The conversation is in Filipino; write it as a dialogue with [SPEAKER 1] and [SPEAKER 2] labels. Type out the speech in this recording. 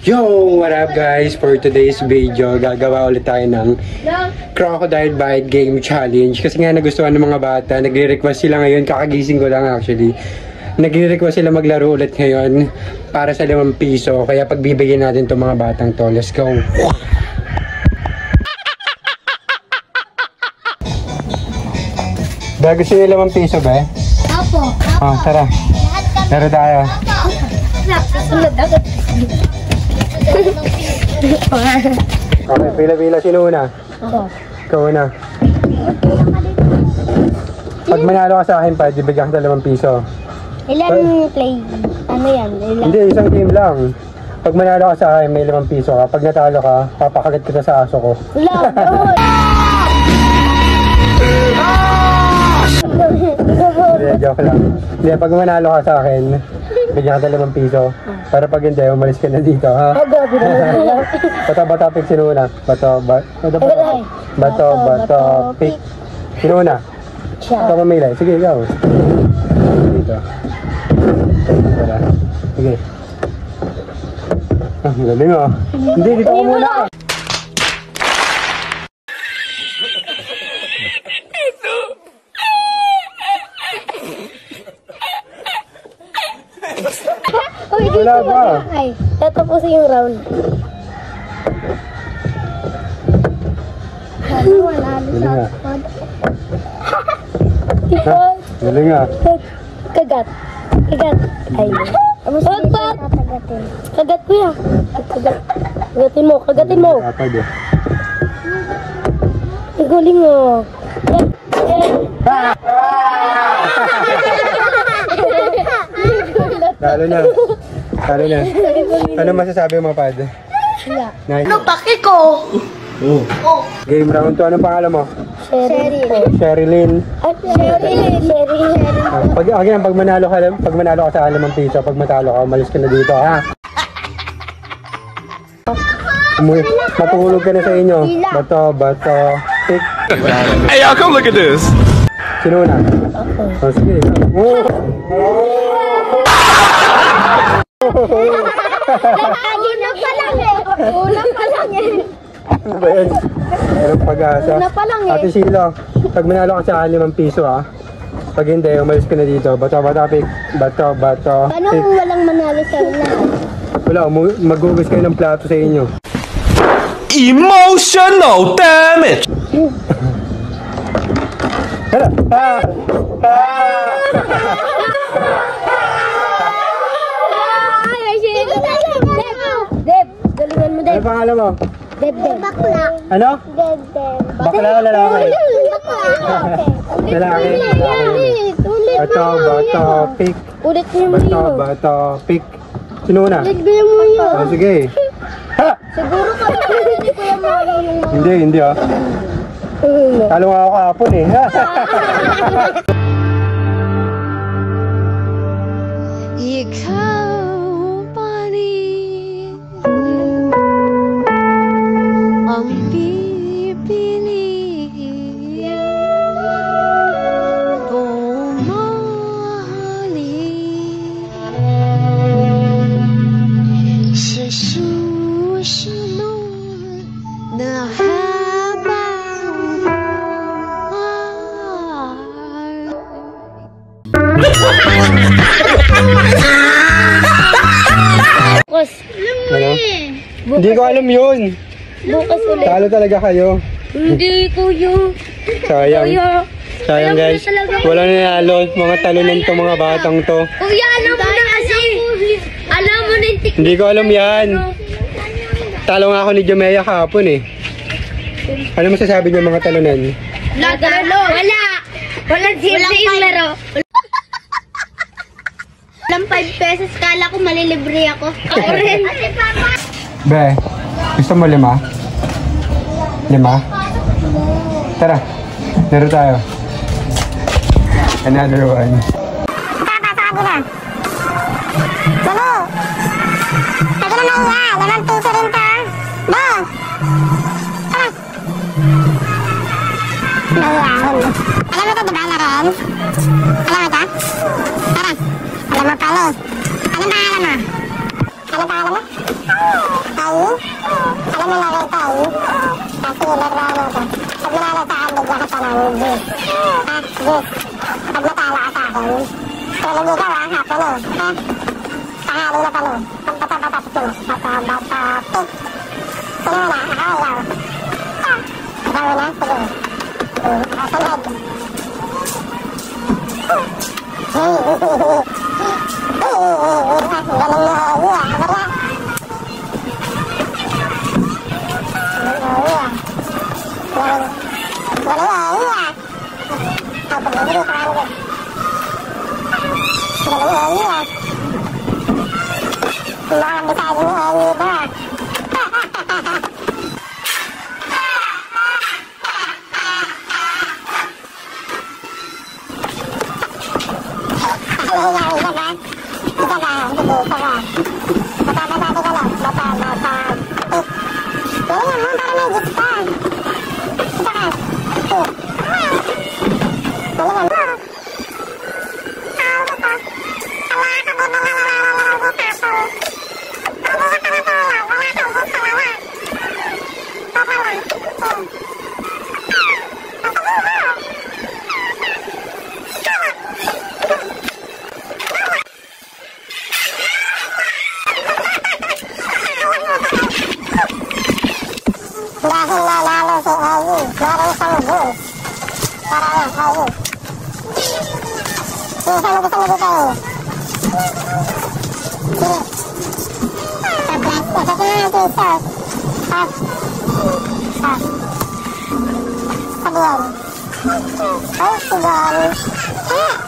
[SPEAKER 1] Yo! What up guys? For today's video, gagawa ulit tayo ng Crocodile Bite Game Challenge. Kasi nga nagustuhan ng mga bata, nagre-request sila ngayon, kakagising ko lang actually. Nagre-request sila maglaro ulit ngayon para sa 5 piso. Kaya pagbibigyan natin itong mga batang to. Let's go! Ba, gusto nyo 5 piso ba?
[SPEAKER 2] Opo.
[SPEAKER 1] Oh, tara. Laro tayo. Okay, pila-pila. Sino una?
[SPEAKER 2] Ako.
[SPEAKER 1] Ikaw una. Pag manalo ka sa akin pa, bibigyan ka 5 piso.
[SPEAKER 2] Ilan play? Ano yan? Ilan?
[SPEAKER 1] Hindi, isang game lang. Pag manalo ka sa akin, may 5 piso ka. Pag natalo ka, papakagat kita sa aso ko.
[SPEAKER 2] Ilan?
[SPEAKER 1] Hindi, joke lang. Hindi, pag manalo ka sa akin, bigyan ka 5 piso. Para pag hindi, umalis ka na dito, ha? Bato, pick, sino una? Bato, pick. Sino una? Ikaw mamilay. Sige, ikaw. Dito. Tara. Sige. Ah, galing oh. Hindi, dito ka muna. Wala ba?
[SPEAKER 2] Ay, tatapusin yung round.
[SPEAKER 1] Galing nga. Galing nga.
[SPEAKER 2] Kagat. Ay. Wag. Kagat ko yan. Kagatin mo.
[SPEAKER 1] Kapag eh.
[SPEAKER 2] Galing mo.
[SPEAKER 1] Talo na. Ano masasabi mo, Pad?
[SPEAKER 2] Wala.
[SPEAKER 1] Nice.
[SPEAKER 2] Ano paki ko?
[SPEAKER 1] Game round 2. Anong pangalan mo? Sherilyn.
[SPEAKER 2] Sherilyn.
[SPEAKER 1] Pag manalo ka sa 5 piso, pag matalo ka, umalis ka na dito, ha? Matulog ka na sa inyo. Bato, pick.
[SPEAKER 3] Hey, y'all, come look at this.
[SPEAKER 1] Sino na? Oh, sige.
[SPEAKER 2] Una pa lang eh.
[SPEAKER 1] Ano ba yan? Anong pag-asa?
[SPEAKER 2] Una pa lang eh.
[SPEAKER 1] Ate Silo, pag manalo ka sa 5 piso, ha? Pag hindi, umalis ka na dito. Bato, pick. Bato,
[SPEAKER 2] Paano
[SPEAKER 1] pick.
[SPEAKER 2] kung walang manalo sa una?
[SPEAKER 1] Wala, maghugas kayo ng plato sa inyo.
[SPEAKER 3] Emotional damage.
[SPEAKER 1] Hala!
[SPEAKER 2] Deb, galingan mo,
[SPEAKER 1] Ano
[SPEAKER 2] Deb.
[SPEAKER 1] pangalan mo?
[SPEAKER 2] Deb. Bakla.
[SPEAKER 1] Ano?
[SPEAKER 2] Deb.
[SPEAKER 1] Bakla o lalaki? Lalaki. Bato, pick.
[SPEAKER 2] Ulit mo yun.
[SPEAKER 1] Bato, pick. Sino na?
[SPEAKER 2] Ulit mo yun.
[SPEAKER 1] Oh, sige. Ha!
[SPEAKER 2] Siguro ka hindi ko yung mga yung...
[SPEAKER 1] Hindi ah. Talo nga ako kahapon eh.
[SPEAKER 4] Ikaw pa rin ang pipiliin kong mahalin sa susunod na habang
[SPEAKER 2] Bukas.
[SPEAKER 1] Ano? Hindi ko alam yun.
[SPEAKER 2] Bukas ulit.
[SPEAKER 1] Talo talaga kayo.
[SPEAKER 2] Hindi, kuya.
[SPEAKER 1] Sayang guys. Wala nanalo. Mga talunan to, mga batang to.
[SPEAKER 2] Kuya, alam mo na kasi. Alam mo na yung technique.
[SPEAKER 1] Hindi ko alam yan. Talo nga ako ni Jamea kahapon eh. Ano masasabi niyo mga talunan?
[SPEAKER 2] Wala. Walang sirte yung laro. Walang 5 pesos. Kala ko malilibre ako. Ako rin.
[SPEAKER 1] Be, gusto mo 5? 5? Tara, laro tayo. Another one.
[SPEAKER 5] Dali! Pwede na naiya. 5 piso rin to. Be! Tara! Naiyahin. Alam mo ito, diba, Loren? Alam mo ito? Tara! Alam mo pala eh. Anong pangalan mo? Anong pangalan mo? para sa akin, bigyan kita ng juice. Ha? Juice. Pag natala ka sa akin, tulog ikaw ha, hapon eh. Ha? Tanghali na kami. Pampapapapatik. Pampapapatik. Sino na? Ako, ikaw. Ikaw na? Sige. Sunod. Galing mo, iya. Kabara. Dahil nanalo si Ayi, meron siyang juice. Para yan, Ayi. Minsan mo gusto nabito eh. Sige. Sabrat ko sa kanya, Jesus. Ha? Ha? Sabihan. Oh, sigan. Ha?